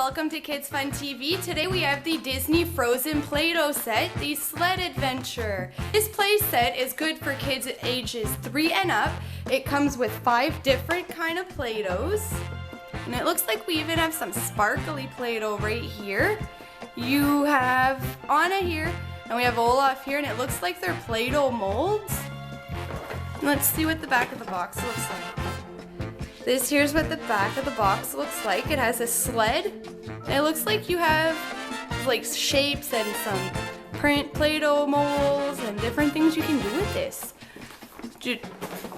welcome to KidsFunTV. Today we have the Disney Frozen Play-Doh set, the Sled Adventure. This play set is good for kids ages 3 and up. It comes with 5 different kind of Play-Dohs. And it looks like we even have some sparkly Play-Doh right here. You have Anna here, and we have Olaf here, and it looks like they're Play-Doh molds. Let's see what the back of the box looks like. This here's what the back of the box looks like. It has a sled. And it looks like you have like shapes and some print Play-Doh molds and different things you can do with this. Do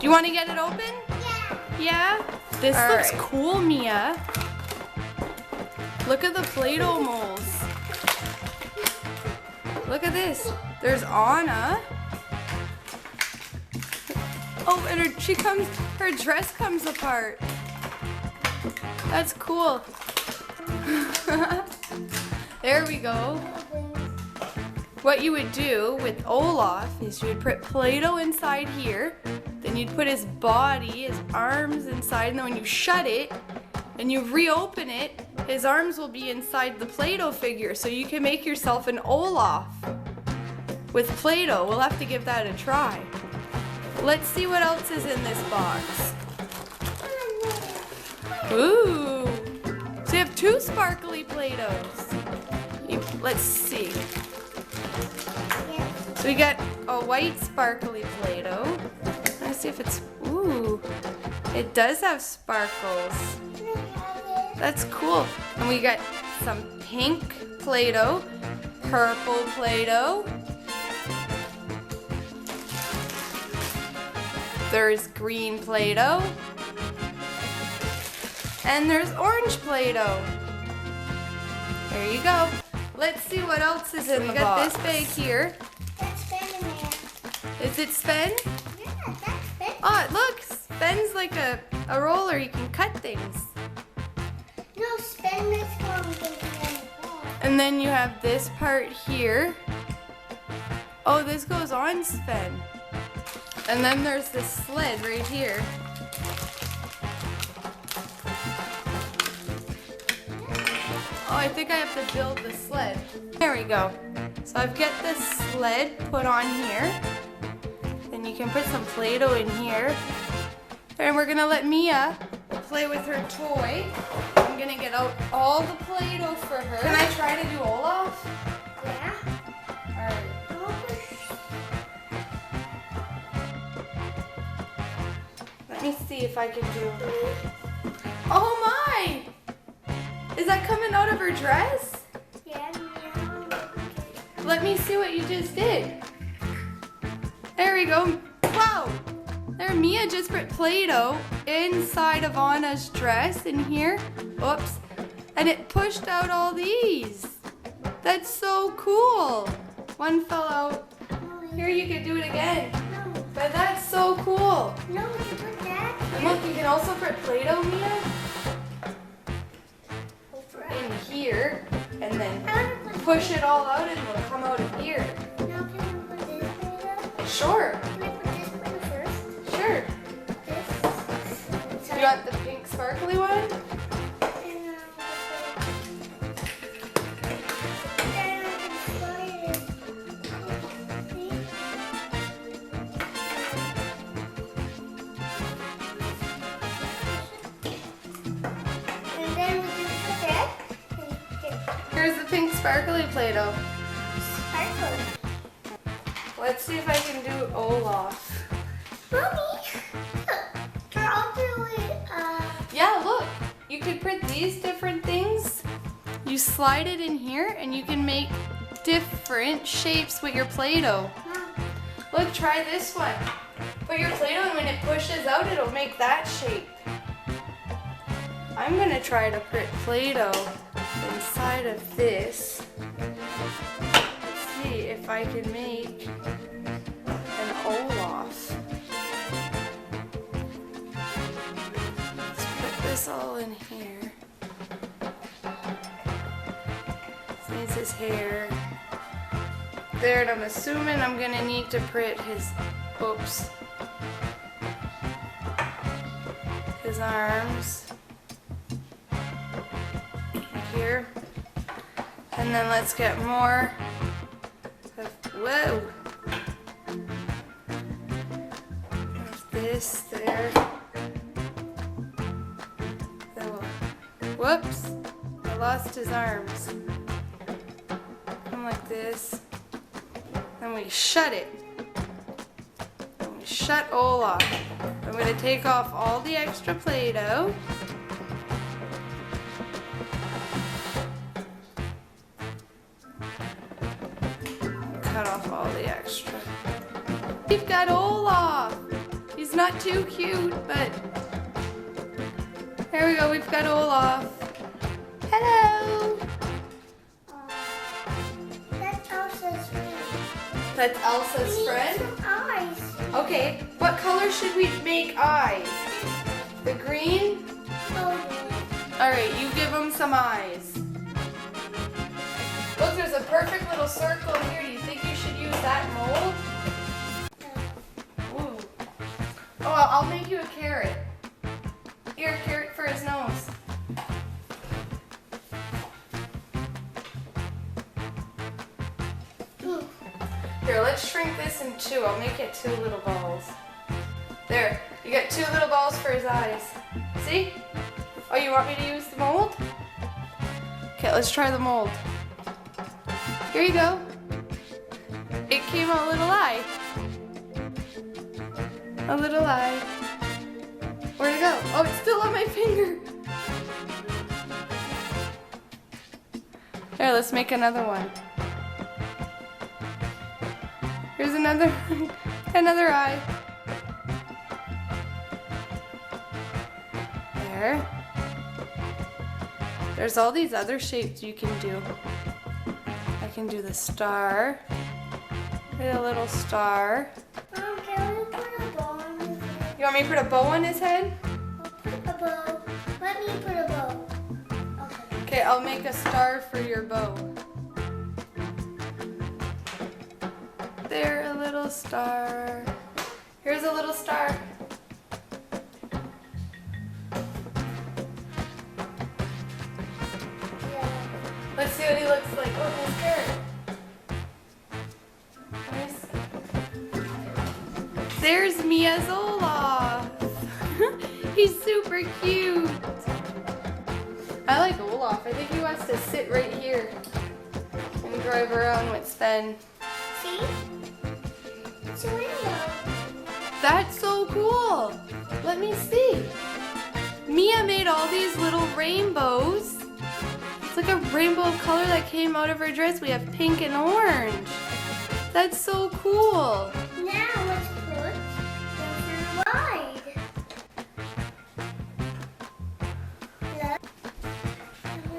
you want to get it open? Yeah. Yeah? This looks cool, Mia. Look at the Play-Doh molds. Look at this. There's Anna. Oh, and her dress comes apart. That's cool. There we go. What you would do with Olaf is you would put Play-Doh inside here, then you'd put his body, his arms inside, and then when you shut it and you reopen it, his arms will be inside the Play-Doh figure, so you can make yourself an Olaf with Play-Doh. We'll have to give that a try. Let's see what else is in this box. Ooh! So you have 2 sparkly Play-Dohs. Let's see. So we got a white sparkly Play-Doh. Let's see if it's, ooh, it does have sparkles. That's cool. And we got some pink Play-Doh, purple Play-Doh. There's green Play-Doh. And there's orange Play-Doh. There you go. Let's see what else is in the box. We got this bag here. That's Sven in there. Is it Sven? Yeah, that's Sven. Oh, look. Sven's like a roller. You can cut things. No, Sven makes things. And then you have this part here. Oh, this goes on Sven. And then there's this sled right here. Oh, I think I have to build the sled. There we go. So I've got the sled put on here. Then you can put some Play-Doh in here. And we're gonna let Mia play with her toy. I'm gonna get out all the Play-Doh for her. Can I try to do Olaf? Yeah. All right. Let me see if I can do. Oh my! Is that coming out of her dress? Yeah. Let me see what you just did. There we go. Wow! There, Mia just put Play-Doh inside of Anna's dress in here. Oops. And it pushed out all these. That's so cool. One fell out. Here, you can do it again. No. But that's so cool. No, you put that. And look, you can also put Play-Doh, Mia, in here, and then push it all out and it'll come out of here. Now can I put this Play-Doh? Sure. Can I put this Play-Doh first? Sure. This. You want the pink sparkly one? Here's the pink sparkly Play-Doh. Sparkle. Let's see if I can do Olaf. Mommy, they're all really, Yeah, look. You could print these different things. You slide it in here and you can make different shapes with your Play-Doh. Look, try this one. Put your Play-Doh and when it pushes out, it'll make that shape. I'm gonna try to print Play-Doh inside of this. Let's see if I can make an Olaf. Let's put this all in here. This needs his hair. There, and I'm assuming I'm gonna need to print his, oops, his arms. here. And then let's get more. Whoa. This there. Whoops. I lost his arms. Come like this. Then we shut it. Then we shut Olaf. I'm going to take off all the extra Play-Doh. Cut off all the extra. We've got Olaf. He's not too cute, but there we go. We've got Olaf. Hello. That's Elsa's friend. That's Elsa's friend? Some eyes. Okay, what color should we make eyes? The green? Alright, you give them some eyes. Look, there's a perfect little circle here. Do you think you should use that mold? Ooh. Oh, I'll make you a carrot. Here, a carrot for his nose. Here, let's shrink this in two. I'll make it 2 little balls. There, you got 2 little balls for his eyes. See? Oh, you want me to use the mold? Okay, let's try the mold. Here you go. It came out a little eye. A little eye. Where'd it go? Oh, it's still on my finger. Here, let's make another one. Here's another another eye. There. There's all these other shapes you can do. I can do the star. Get a little star. Can we put a bow on his head? You want me to put a bow on his head? Put a bow. Let me put a bow. Okay. Okay, I'll make a star for your bow. There, a little star. Here's a little star. Let's see what he looks like. Oh, his carrot. There's Mia's Olaf. He's super cute. I like Olaf. I think he wants to sit right here and drive around with Sven. See? It's a window. That's so cool. Let me see. Mia made all these little rainbows. It's like a rainbow of color that came out of her dress. We have pink and orange. That's so cool. Now let's put the ride.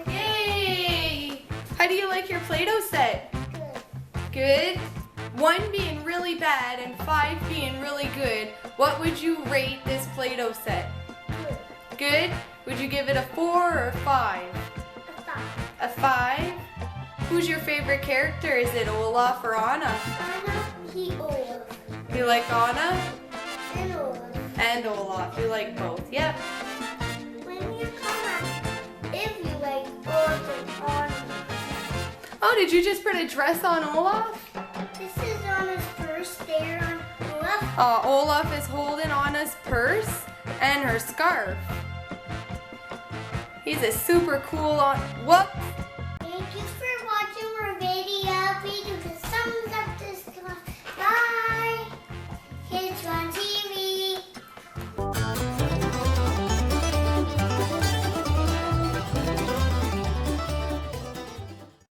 Yay! How do you like your Play-Doh set? Good. Good? 1 being really bad and 5 being really good. What would you rate this Play-Doh set? Good. Good? Would you give it a 4 or a 5? A 5. A 5? Who's your favorite character? Is it Olaf or Anna? Anna, he Olaf. You like Anna? And Olaf. And Olaf. You like both. Yep. When you comment if you like Olaf and Anna. Oh, did you just put a dress on Olaf? This is Anna's first day on Olaf. Olaf is holding Anna's purse and her scarf. He's a super cool Whoops!